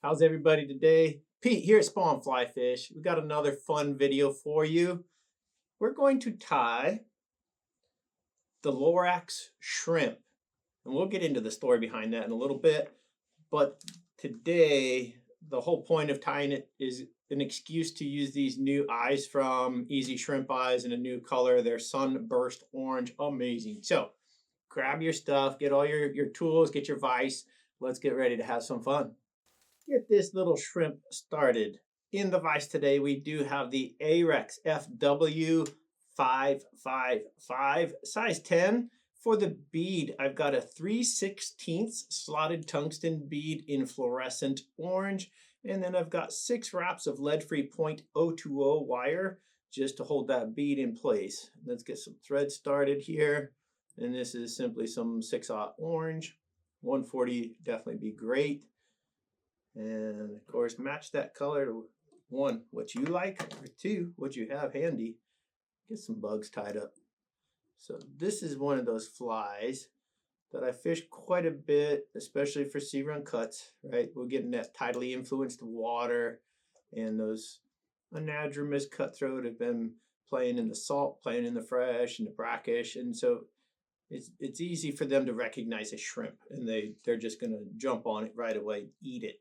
How's everybody today? Pete here at Spawn Fly Fish. We got another fun video for you. We're going to tie the Lorax Shrimp, and we'll get into the story behind that in a little bit. But today, the whole point of tying it is an excuse to use these new eyes from Easy Shrimp Eyes in a new color. They're Sunburst Orange, amazing. So grab your stuff, get all your tools, get your vise. Let's get ready to have some fun. Get this little shrimp started. In the vise today, we do have the Ahrex FW555, size 10. For the bead, I've got a 3/16 slotted tungsten bead in fluorescent orange. And then I've got 6 wraps of lead-free .020 wire just to hold that bead in place. Let's get some thread started here. And this is simply some 6/0 orange. 140 definitely be great. And of course, match that color to 1, what you like, or 2, what you have handy. Get some bugs tied up. So this is one of those flies that I fish quite a bit, especially for searun cuts, right? We're getting that tidally influenced water, and those anadromous cutthroat have been playing in the salt, playing in the fresh, and the brackish, and so it's easy for them to recognize a shrimp, and they're just going to jump on it right away, eat it.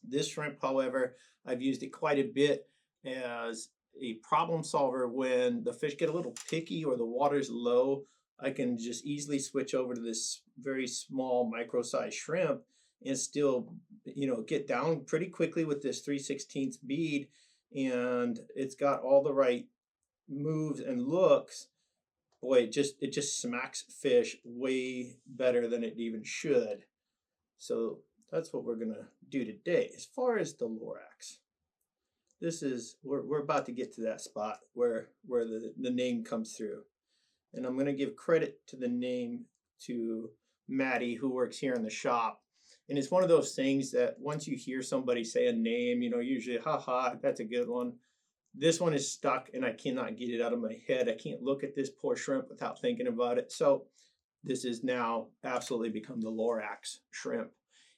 This shrimp, however, I've used it quite a bit as a problem solver when the fish get a little picky or the water's low. I can just easily switch over to this very small micro-sized shrimp and still, get down pretty quickly with this 3/16 bead, and it's got all the right moves and looks. Boy, it just smacks fish way better than it even should. So that's what we're gonna do today. As far as the Lorax, this is we're about to get to that spot where the name comes through, and I'm gonna give credit to the name to Maddie, who works here in the shop. And it's one of those things that once you hear somebody say a name, usually, haha, that's a good one. This one is stuck, and I cannot get it out of my head. I can't look at this poor shrimp without thinking about it. So this is now absolutely become the Lorax Shrimp.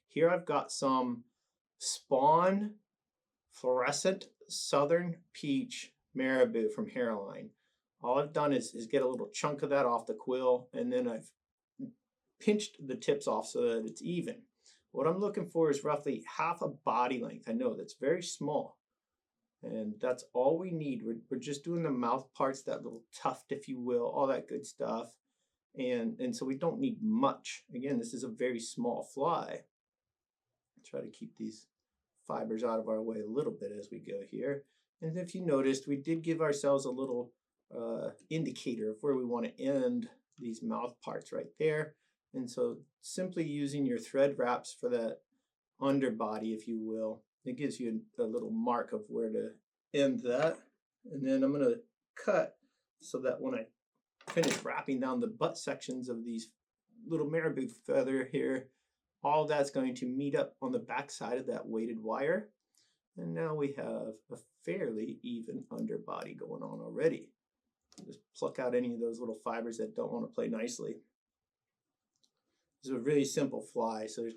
Here I've got some Spawn Fluorescent Southern Peach Marabou from Hareline. All I've done is get a little chunk of that off the quill, and then I've pinched the tips off so that it's even. What I'm looking for is roughly half a body length. I know that's very small, and that's all we need. We're just doing the mouth parts, that little tuft, if you will, all that good stuff. And so we don't need much. Again, this is a very small fly. Try to keep these fibers out of our way a little bit as we go here. And if you noticed, we did give ourselves a little indicator of where we want to end these mouth parts right there. And so simply using your thread wraps for that underbody, if you will, it gives you a little mark of where to end that. And then I'm going to cut so that when I finish wrapping down the butt sections of these little marabou feather here, all that's going to meet up on the back side of that weighted wire. And now we have a fairly even underbody going on already. Just pluck out any of those little fibers that don't want to play nicely. This is a really simple fly, so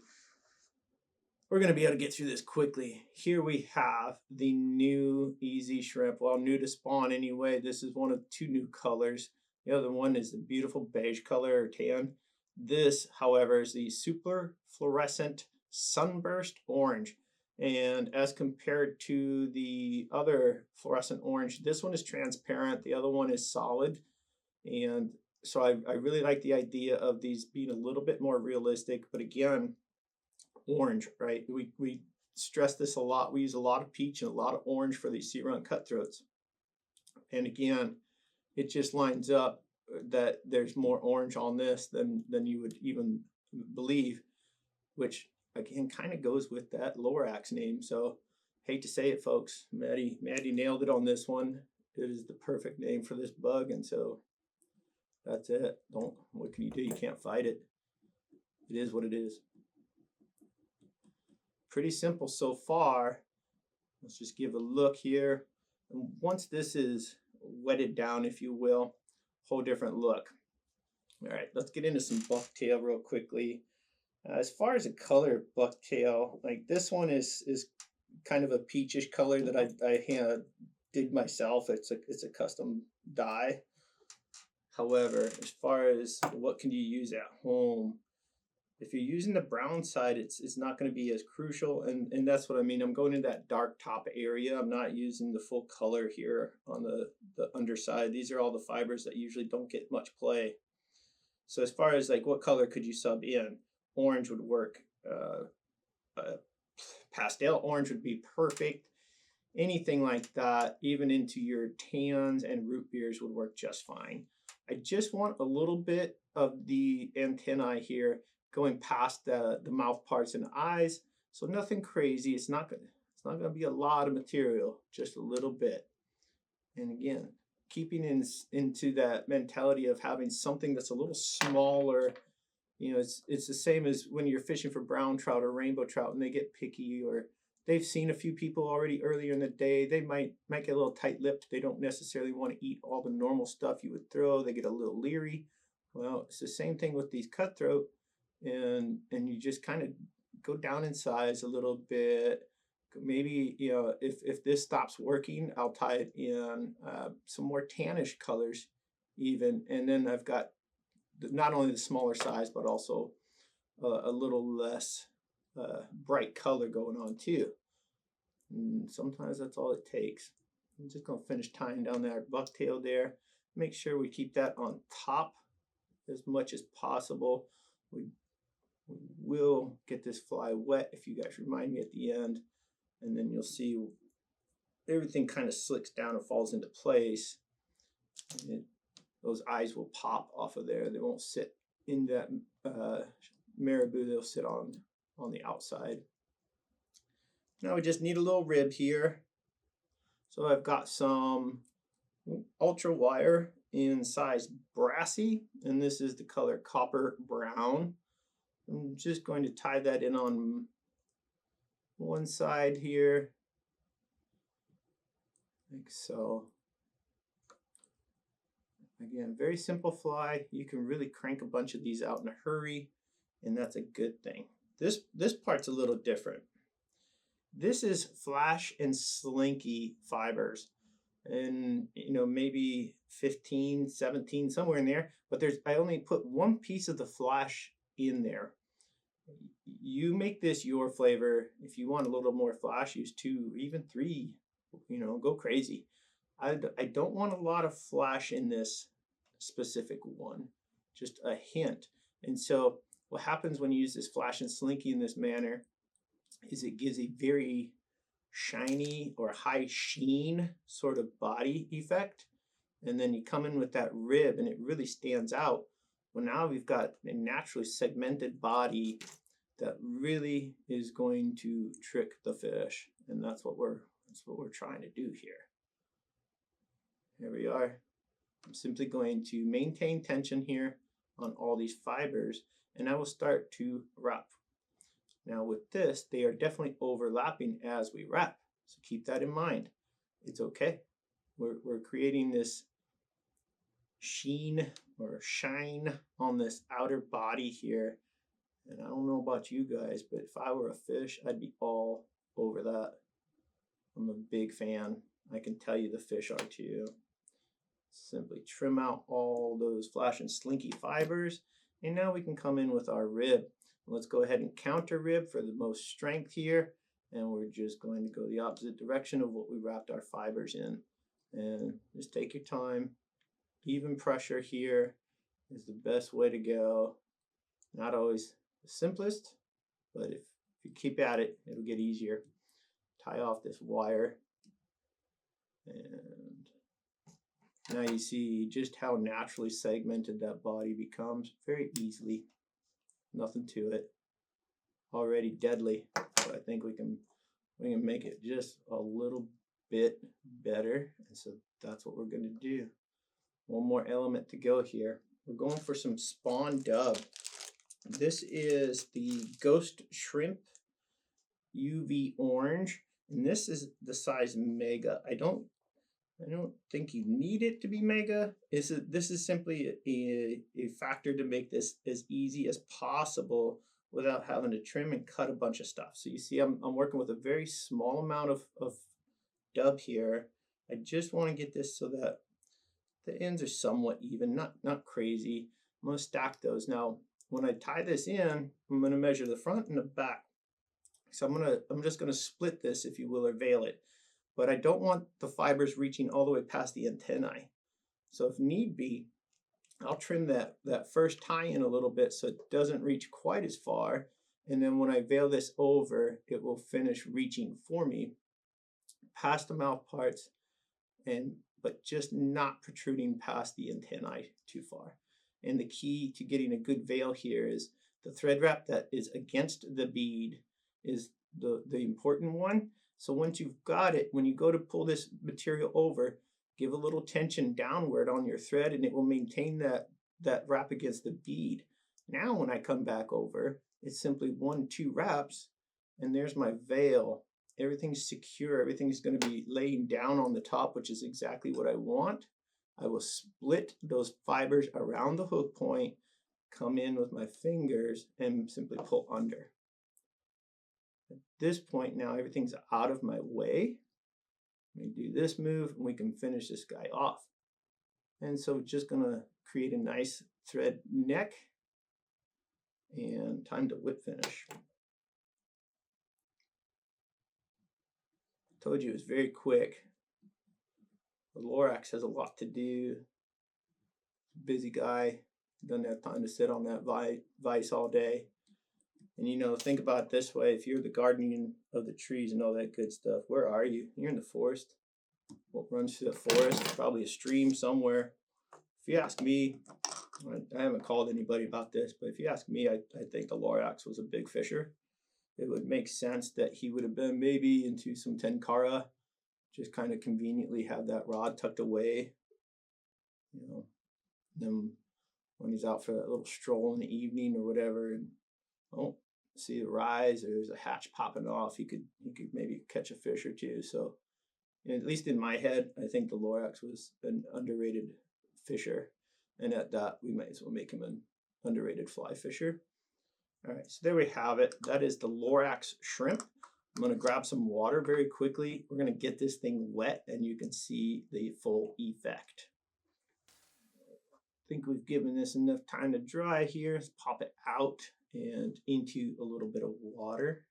we're going to be able to get through this quickly. Here we have the new Easy Shrimp. Well, new to Spawn anyway. This is one of 2 new colors. The other one is the beautiful beige color or tan. This, however, is the super fluorescent Sunburst orange. And as compared to the other fluorescent orange, this one is transparent. The other one is solid. And so I really like the idea of these being a little bit more realistic. But again, orange, right? We stress this a lot. We use a lot of peach and a lot of orange for these searun cutthroats. And again, it just lines up that there's more orange on this than you would even believe, which again kind of goes with that Lorax name. So hate to say it, folks, Maddie nailed it on this one. It is the perfect name for this bug, and so that's it. What can you do? You can't fight it. It is what it is. Pretty simple so far. Let's just give a look here. And once this is wetted down, if you will, whole different look. All right, let's get into some bucktail real quickly. As far as the color bucktail, like this one is kind of a peachish color that I did myself. It's a custom dye. However, as far as what can you use at home, if you're using the brown side, it's not going to be as crucial, and that's what I mean. I'm going in that dark top area. I'm not using the full color here on the underside. These are all the fibers that usually don't get much play. So as far as like what color could you sub in, orange would work. Pastel orange would be perfect. Anything like that, even into your tans and root beers would work just fine. I just want a little bit of the antennae here going past the mouth parts and eyes. So nothing crazy. It's not gonna be a lot of material, just a little bit. And again, keeping into that mentality of having something that's a little smaller. You know, it's the same as when you're fishing for brown trout or rainbow trout and they get picky, or they've seen a few people already earlier in the day. They might get a little tight-lipped. They don't necessarily want to eat all the normal stuff you would throw. They get a little leery. Well, it's the same thing with these cutthroat, and you just kind of go down in size a little bit. Maybe, you know, if this stops working, I'll tie it in some more tannish colors even, and then I've got not only the smaller size but also a little less bright color going on too. And sometimes that's all it takes. I'm just going to finish tying down that bucktail there. Make sure we keep that on top as much as possible. We will get this fly wet if you guys remind me at the end, and then you'll see everything kind of slicks down and falls into place. Those eyes will pop off of there. They won't sit in that marabou. They'll sit on the outside. Now we just need a little rib here. So I've got some ultra wire in size Brassie, and this is the color copper brown. I'm just going to tie that in on one side here, like so. Again, very simple fly. You can really crank a bunch of these out in a hurry, and that's a good thing. This part's a little different. This is Flash-n-Slinky fibers, and you know, maybe 15, 17, somewhere in there, but I only put one piece of the flash in there. You make this your flavor. If you want a little more flash, use 2, even 3, you know, go crazy. I don't want a lot of flash in this specific one, just a hint. And so what happens when you use this Flash-n-Slinky in this manner is it gives a very shiny or high sheen sort of body effect. And then you come in with that rib and it really stands out. Well, now we've got a naturally segmented body that really is going to trick the fish. And that's what we're trying to do here. Here we are. I'm simply going to maintain tension here on all these fibers, and I will start to wrap. Now with this, they are definitely overlapping as we wrap, so keep that in mind. It's okay. We're creating this sheen or shine on this outer body here, and I don't know about you guys, but if I were a fish, I'd be all over that. I'm a big fan. I can tell you the fish are too. Simply trim out all those Flash-n-Slinky fibers, and now we can come in with our rib. Let's go ahead and counter rib for the most strength here, and we're just going to go the opposite direction of what we wrapped our fibers in. And just take your time. Even pressure here is the best way to go. Not always the simplest, but if you keep at it, it'll get easier. Tie off this wire, and now you see just how naturally segmented that body becomes very easily. Nothing to it. Already deadly, but I think we can make it just a little bit better. And so that's what we're going to do. One more element to go here. We're going for some spawn dub. This is the Ghost Shrimp UV Orange, and this is the size Mega. I don't think you need it to be mega. This is simply a factor to make this as easy as possible without having to trim and cut a bunch of stuff. So you see I'm working with a very small amount of dub here. I just want to get this so that the ends are somewhat even, not crazy. I'm going to stack those. Now, when I tie this in, I'm going to measure the front and the back. So I'm just going to split this, if you will, or veil it. But I don't want the fibers reaching all the way past the antennae. So if need be, I'll trim that first tie in a little bit so it doesn't reach quite as far. And then when I veil this over, it will finish reaching for me past the mouth parts, but just not protruding past the antennae too far. And the key to getting a good veil here is the thread wrap that is against the bead is the important one. So once you've got it, when you go to pull this material over, give a little tension downward on your thread and it will maintain that wrap against the bead. Now when I come back over, it's simply 1-2 wraps and there's my veil. Everything's secure, everything's going to be laying down on the top, which is exactly what I want. I will split those fibers around the hook point, come in with my fingers and simply pull under. At this point now everything's out of my way. Let me do this move and we can finish this guy off. And so just gonna create a nice thread neck and time to whip finish. Told you it was very quick. The Lorax has a lot to do. Busy guy, doesn't have time to sit on that vise all day. And you know, think about it this way, if you're the guardian of the trees and all that good stuff, where are you? You're in the forest. What runs through the forest? Probably a stream somewhere. If you ask me, I haven't called anybody about this, but if you ask me, I think the Lorax was a big fisher. It would make sense that he would have been maybe into some tenkara, just kind of conveniently have that rod tucked away. You know, then when he's out for that little stroll in the evening or whatever, and see the rise, or there's a hatch popping off, he could maybe catch a fish or two. So at least in my head, I think the Lorax was an underrated fisher, and at that we might as well make him an underrated fly fisher. All right, so there we have it. That is the Lorax shrimp. I'm going to grab some water very quickly. We're going to get this thing wet and you can see the full effect. I think we've given this enough time to dry here. Let's pop it out and into a little bit of water.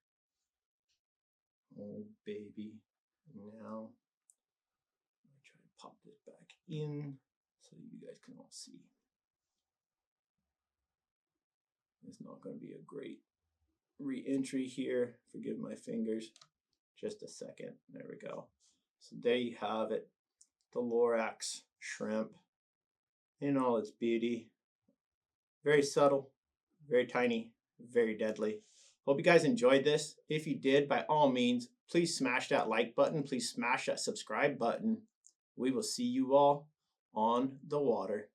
Oh, baby. Now, I'm try to pop this back in so you guys can all see. It's not going to be a great re-entry here. Forgive my fingers. Just a second. There we go. So there you have it. The Lorax shrimp in all its beauty. Very subtle, very tiny, very deadly. Hope you guys enjoyed this. If you did, by all means, please smash that like button. Please smash that subscribe button. We will see you all on the water.